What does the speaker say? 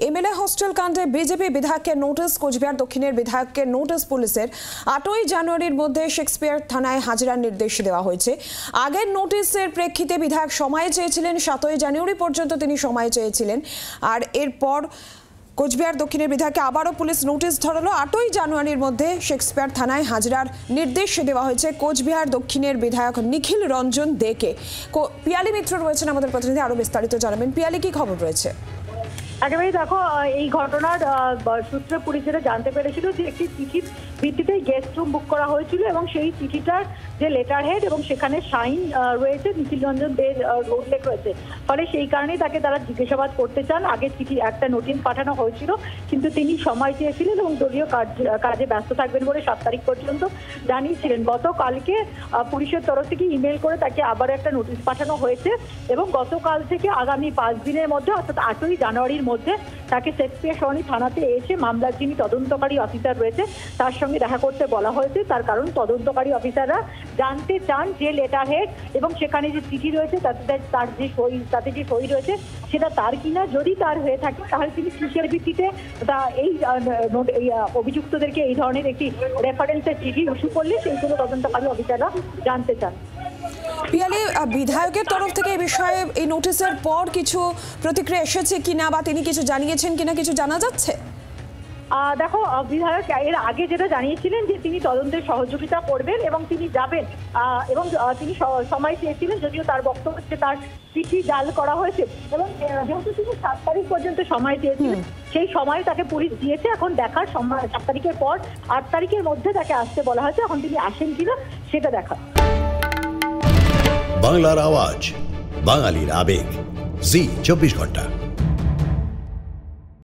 MLA hostel কাণ্ডে BJP বিধায়ককে notice, Cooch Behar দক্ষিণের বিধায়ককে নোটিশ পুলিশের। 8ই জানুয়ারির মধ্যে শেক্সপিয়ার থানায় হাজিরার নির্দেশ দেওয়া হয়েছে। আগের নোটিশের প্রেক্ষিতে বিধায়ক সময় চেয়েছিলেন, 7ই জানুয়ারি পর্যন্ত তিনি সময় চেয়েছিলেন। আর এরপর কোচবিহার দক্ষিণের বিধায়ককে আবারও পুলিশ নোটিশ ধরালো। 8ই জানুয়ারির মধ্যে শেক্সপিয়ার থানায় হাজিরার নির্দেশ দেওয়া হয়েছে কোচবিহার দক্ষিণের বিধায়ক নিখিল রঞ্জন দেকে। পিয়ালি মিত্র রয়েছেন আমাদের প্রতিনিধি, আরো বিস্তারিত জানাবেন। পিয়ালি, কি খবর রয়েছে? একেবারে দেখো, এই ঘটনার সূত্রে পুলিশেরা জানতে পেরেছিল যে একটি চিঠির ভিত্তিতে গেস্ট রুম বুক করা হয়েছিল এবং সেই চিঠিটার যে লেটার হেড এবং সেখানে সাইন রয়েছে, নিখিল রঞ্জন দের উল্লেখ রয়েছে। ফলে সেই কারণেই তারা জিজ্ঞাসাবাদ করতে চান। আগে চিঠি একটা নোটিশ পাঠানো হয়েছিল, কিন্তু তিনি সময় চেয়েছিলেন এবং দলীয় কাজে ব্যস্ত থাকবেন বলে 7 তারিখ পর্যন্ত জানিয়েছিলেন। গতকালকে পুলিশের তরফ থেকে ইমেল করে তাকে আবার একটা নোটিশ পাঠানো হয়েছে এবং গতকাল থেকে আগামী 5 দিনের মধ্যে অর্থাৎ 8ই জানুয়ারির মধ্যে তাকে শেক্সপিয়ার সরণি থানাতে এসে মামলার যিনি তদন্তকারী অফিসার রয়েছে তার সঙ্গে দেখা করতে বলা হয়েছে। তার কারণ তদন্তকারী অফিসাররা জানতে চান যে লেটার হেড এবং সেখানে যে চিঠি রয়েছে তাতে যে সই রয়েছে সেটা তার কিনা। যদি তার হয়ে থাকে তাহলে তিনি কিসের ভিত্তিতে এই অভিযুক্তদেরকে এই ধরনের একটি রেফারেন্সের চিঠি ইস্যু করলে সেইগুলো তদন্তকারী অফিসাররা জানতে চান। পিয়ালি, বিধায়কের তরফ থেকে এই বিষয়ে এই নোটিশের পর কিছু প্রতিক্রিয়া এসেছে কিনা বা তিনি কিছু জানিয়েছেন কিনা কিছু জানা যাচ্ছে? দেখো, বিধায়ক এর আগে যেটা জানিয়েছিলেন যে তিনি তদন্তের সহযোগিতা করবেন এবং তিনি যাবেন এবং তিনি সময় চেয়েছিলেন, যদিও তার বক্তব্য হচ্ছে তার চিঠি জাল করা হয়েছে এবং যেহেতু তিনি 7 তারিখ পর্যন্ত সময় চেয়েছিলেন সেই সময় তাকে পুলিশ দিয়েছে। এখন দেখার সময় 7 তারিখের পর 8 তারিখের মধ্যে তাকে আসতে বলা হয়েছে। এখন তিনি আসেন কিনা সেটা দেখা। বাংলার আওয়াজ, বাঙালির আবেগ, জি 24 ঘন্টা।